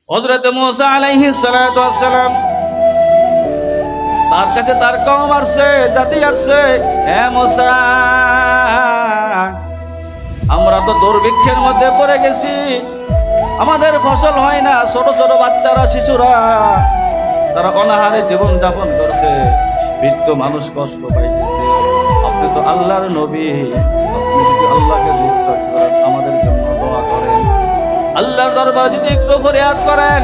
হযরত মুসা আলাইহিস সালাতু ওয়াস সালাম তার কাছে তার কওম আসছে, জাতি আসছে, হে মুসা আমরা তো দুর্ভিক্ষের মধ্যে পড়ে গেছি, আমাদের ফসল হয় না, ছোট ছোট বাচ্চারা শিশুরা তারা অনাহারে জীবন যাপন করছে, বৃদ্ধ মানুষ কষ্ট পাইতেছে। আপনি তো আল্লাহর নবী, আপনি যদি আল্লাহকে জিজ্ঞাসা করেন আমাদের জন্য দোয়া করেন, আল্লাহর দরবারে যদি একটু ফরিয়াদ করেন,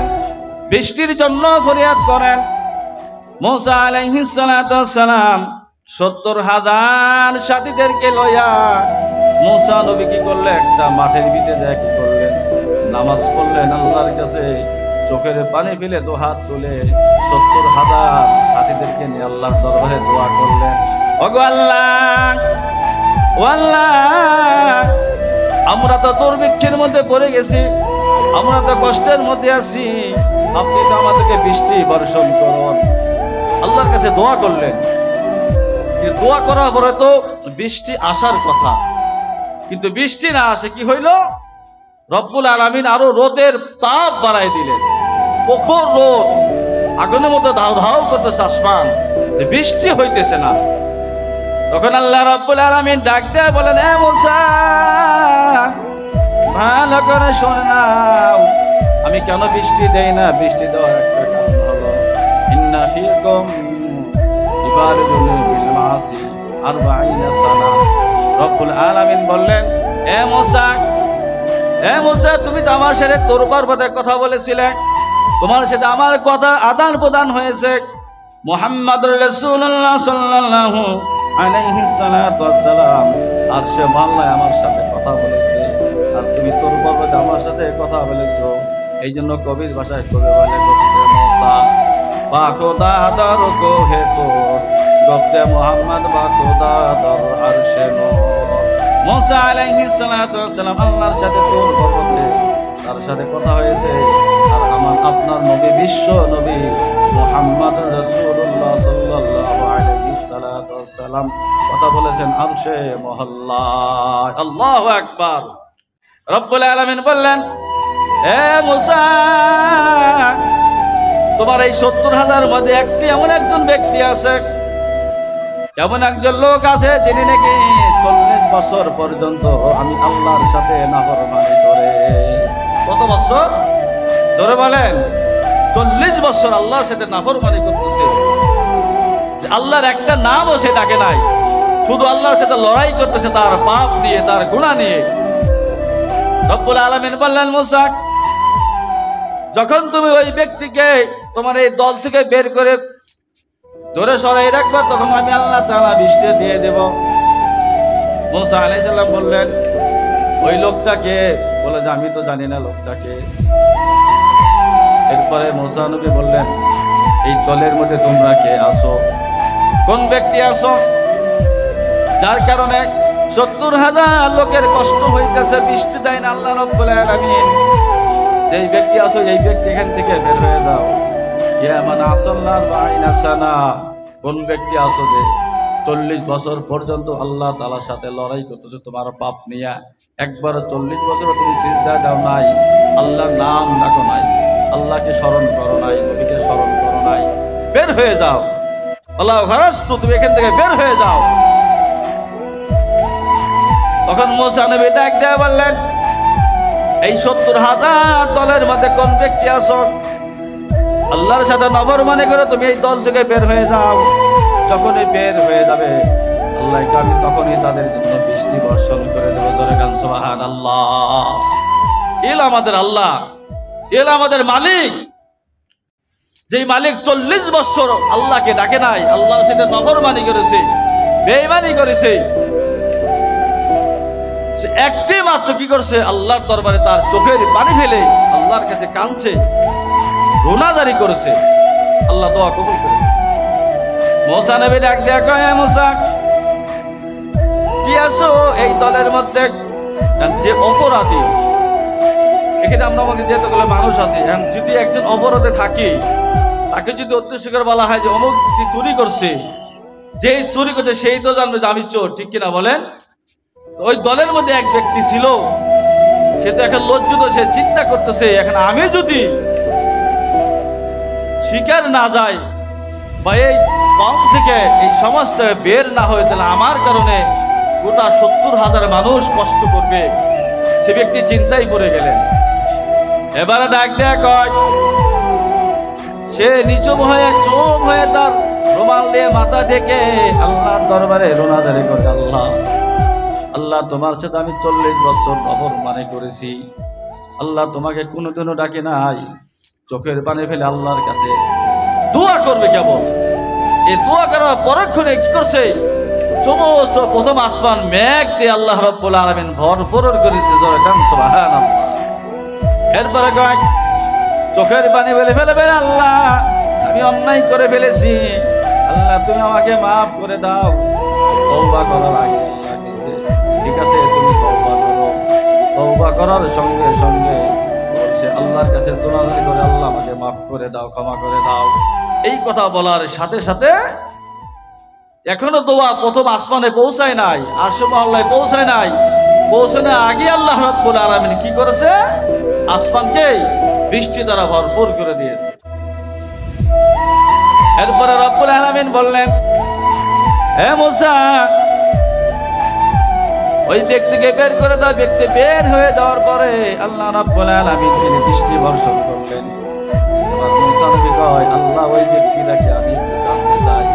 বৃষ্টির জন্য ফরিয়াদ করেন। মুসা আলাইহিস সালাতু ওয়াস সালাম 70,000 সাথীদেরকে লইয়া মুসা নবী কি করলেন, একটা মাঠের ভিতরে যায় কি করলেন, নামাজ পড়লেন, আল্লাহর কাছে চোখের পানি ফেলে দুহাত তুলে 70,000 সাথীদেরকে নিয়ে আল্লাহর দরবারে দোয়া করলেন, ওগো আল্লাহ, ও আল্লাহ, আমরা তো দুর্ভিক্ষের মধ্যে পড়ে গেছি, আমরা তো কষ্টের মধ্যে আছি, আপনি তো আমাদেরকে বৃষ্টি বর্ষণ করুন। আল্লাহর কাছে দোয়া করলেন। দোয়া করার পরে তো বৃষ্টি আসার কথা, কিন্তু বৃষ্টি না আসে, কি হইল, রব্বুল আলামিন আরো রোদের তাপ বাড়াই দিলেন, প্রখর রোদ, আগুনের মতো ধাও ধাও করতেছে আসমান, বৃষ্টি হইতেছে না। তখন আল্লাহ রব্বুল আলামিন ডাক দেয়, বলেন, হে মুসা ভালো করে শোনে নাও, আমি কেন বৃষ্টি দেই না, বৃষ্টি দেওয়ার একটা কারণ হলো ইন্না ফিকুম ইবাদুন বিল মাসি 40 সানা। রব্বুল আলামিন বললেন, হে মুসা, তুমি তো আমার সাথে তোরবার কথা বলেছিলে, তোমার সাথে আমার কথা আদান প্রদান হয়েছে, মুহাম্মদুর রাসূলুল্লাহ সাল্লাল্লাহু আলাইহি সাল্লাতু ওয়াস সালাম আরশে মাল্লায় আমার সাথে কথা বলেছে, আর তুমি তোর পর্বতে আমার সাথে কথা বলেছো। এই জন্য কবির ভাষায় কবি বলে, গপ্তে মুসা বা খোদা দর কো হে তোর, গপ্তে মুহাম্মদ বা খোদা দর আরশে নূর। মুসা আলাইহিস সালাতু ওয়াস সালাম আল্লাহর সাথে তোর পর্বতে তার সাথে কথা হয়েছে, আর আমার আপনার নবী, বিশ্ব নবী মুহাম্মদ রাসূলুল্লাহ সাল্লাল্লাহু আলাইহি সাল্লাতু ওয়াস সালাম কথা বলেছেন আরশে মহল্লায়। আল্লাহু আকবার। রব্বুল আলামিন বললেন, হে মুসা, তোমার এই 70,000 মধ্যে একটি এমন একজন ব্যক্তি আছে, এমন একজন লোক আছে যিনি নাকি 40 বছর পর্যন্ত আমি আল্লাহর সাথে নাফরমানি করে। কত বছর? ধরে বলেন, 40 বছর আল্লাহর সাথে নাফরমানি করতেছে, আল্লাহর একটা নামও সে ডাকে নাই, শুধু আল্লাহর সাথে লড়াই করতেছে তার পাপ নিয়ে, তার গুনাহ নিয়ে। রব্বুল আলামিন বললেন, মুসা, যখন তুমি ওই ব্যক্তিকে তোমার এই দল থেকে বের করে ধরে সরাই রাখবা, তখন আমি আল্লাহ তাআলা বৃষ্টি দিয়ে দেব। মুসা আলাইহিস সালাম বললেন, ওই লোকটাকে? বলে যে আমি তো জানি না লোকটাকে। এরপরে মুসা নবী বললেন, এই দলের মধ্যে তোমরা কে আসো, কোন ব্যক্তি আসো যার কারণে 70,000 লোকের কষ্ট হইতেছে, বৃষ্টি দেয় না আল্লাহ রাব্বুল আলামিন? যেই ব্যক্তি আসো, এই ব্যক্তি এখান থেকে বের হয়ে যাও। ইয়া মান আসাল্লাহু বাইনা সানা, কোন ব্যক্তি আসো যে 40 বছর পর্যন্ত আল্লাহ তাআলার সাথে লড়াই করতেছে তোমার পাপ নিয়া, একবার 40 বছর তুমি সিজদা দাও নাই, আল্লাহর নাম ডাকো নাই, আল্লাহকে স্মরণ করো নাই, নবীকে স্মরণ করো নাই, বের হয়ে যাও। আল্লাহ খারাস্তু, তুমি এখান থেকে বের হয়ে যাও। তখন মুসা নবী ডাক দিয়ে বললেন, এই 70,000 দলের মধ্যে কোন ব্যক্তি আসো আল্লাহর সাথে নাফরমানি করে, তুমি এই দল থেকে বের হয়ে যাও। যখনই বের হয়ে যাবে আল্লাহকে আমি তখনই তাদের জন্য বৃষ্টি বর্ষণ করে দেবো। জোরে গান সুবহানাল্লাহ। এলা আমাদের আল্লাহ, এলা আমাদের মালিক, যেই মালিক 40 বছর আল্লাহকে ডাকে নাই, আল্লাহর সাথে নাফরমানি করেছে, বেঈমানি করেছে, সে একটি মাত্র কি করছে, আল্লাহর দরবারে তার চোখের পানি ফেলে আল্লাহর কাছে কাঁদছে, রোনাজারি করেছে, আল্লাহ দোয়া কবুল করে। মুসা নবী ডাক দেয়া কয়, হে মুসা, কি আছো এই দলের মধ্যে যে অপরাধী? এখানে আমরা বলি যেতগুলো মানুষ আছে, যদি একজন অপরাধে থাকে, তাকে যদি উদ্দেশ্য করে বলা হয় যে অমুক চুরি করছে, যে চুরি করছে সেই তো জানবে যে আমি চোর, ঠিক কিনা বলেন? ওই দলের মধ্যে এক ব্যক্তি ছিল সে তো এখন লজ্জিত, সে চিন্তা করতেছে এখন আমি যদি শিকার না যাই বা এই কম থেকে এই সমাজ থেকে বের না হয়ে, তাহলে আমার কারণে গোটা 70,000 মানুষ কষ্ট করবে। সে ব্যক্তি চিন্তাই পড়ে গেলেন। এবারে ডাক দেয়া কয়, সে নিচু হয়ে চুপ হয়ে তার রুমাল দিয়ে মাথা ঢেকে আল্লাহর দরবারে রোনাজারি করে, আল্লাহ আল্লাহ তোমার সাথে আমি 40 বছর অপরমানে করেছি। আল্লাহ তোমাকে কোনোদিনও ডাকে নাই। চোখের পানি ফেলে আল্লাহর কাছে দোয়া করবে কেবল। এই দোয়া করার পরক্ষণে কি করছে, সমস্ত প্রথম আসমান মেঘ দিয়ে আল্লাহ রাব্বুল আলামিন ভরপুর করেছে। জোরে কান সুবহানাল্লাহ। এরপরে কয়, চোখের পানি ফেলে ফেলে ফেলে, আল্লাহ আমি অন্যায় করে ফেলেছি, আল্লাহ তুমি আমাকে মাফ করে দাও। তওবা করার আগে আল্লাহ বলেছে, ঠিক আছে তুমি তওবা করো। তওবা করার সঙ্গে সঙ্গে বলছে আল্লাহর কাছে দোয়াজারি করে, আল্লাহ আমাকে মাফ করে দাও, ক্ষমা করে দাও। এই কথা বলার সাথে সাথে এখনো দোয়া প্রথম আসমানে পৌঁছায় নাই, আরশে মহল্লায় পৌঁছায় নাই। পৌঁছানোর আগে আল্লাহ রাব্বুল আলামিন কি করেছে, আসমানকে বৃষ্টি দ্বারা ভরপুর করে দিয়েছে। এরপরে রব্বুল আলামিন বললেন, হে মুসা ওই ব্যক্তিকে বের করে দাও। ব্যক্তি বের হয়ে যাওয়ার পরে আল্লাহ রাব্বুল আলামিন তিনি বৃষ্টি বর্ষণ করলেন। এবার মুসা নবী কয়, আল্লাহ ওই ব্যক্তিটাকে আমি একটু জানতে চাই।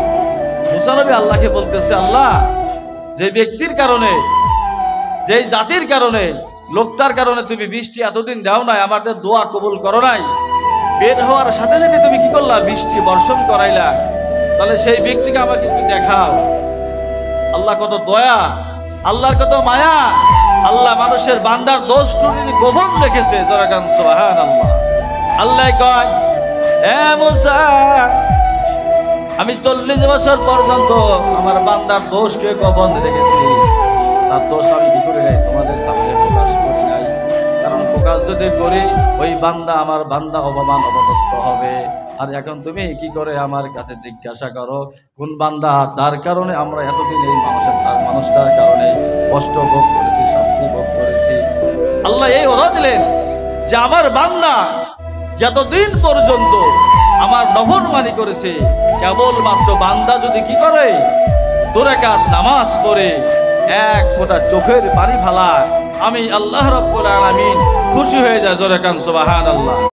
মুসা নবী আল্লাহকে বলতেছে, আল্লাহ যে ব্যক্তির কারণে, যে জাতির কারণে, লোকটার কারণে তুমি বৃষ্টি এতদিন দাও নাই, আমাদের দোয়া কবুল করো নাই, বের হওয়ার সাথে সাথে তুমি কি করলা, বৃষ্টি বর্ষণ করাইলা, তাহলে সেই ব্যক্তিকে আমাকে একটু দেখাও। আল্লাহ কত দয়া, আল্লাহর কত মায়া। আল্লাহ মানুষের বান্দার দোষ ত্রুটি গোপন রেখেছে। জোরে গান সুবহানাল্লাহ। আল্লাহ কয়, হে মুসা আমি 40 বছর পর্যন্ত আমার বান্দার দোষকে গোপন রেখেছি। তার দোষ আমি কি করে তোমাদের সামনে প্রকাশ করি নাই, কারণ প্রকাশ যদি করি ওই বান্দা, আমার বান্দা অপমান অপদস্থ হবে। আর এখন তুমি কি করে আমার কাছে জিজ্ঞাসা করো কোন বান্দা, তার কারণে আমরা এতদিন এই মানুষটার কারণে কষ্ট ভোগ করেছি, শাস্তি ভোগ করেছি। আল্লাহ এই ওরা দিলেন যে আমার বান্দা যতদিন পর্যন্ত আমার নফরমানি করেছে, কেবলমাত্র বান্দা যদি কি করে 2 রাকাত নামাজ পড়ে 1 ফোঁটা চোখের পানি ফেলা, আমি আল্লাহ রাব্বুল আলামিন খুশি হয়ে যায়। জোরে কান সুবহানাল্লাহ।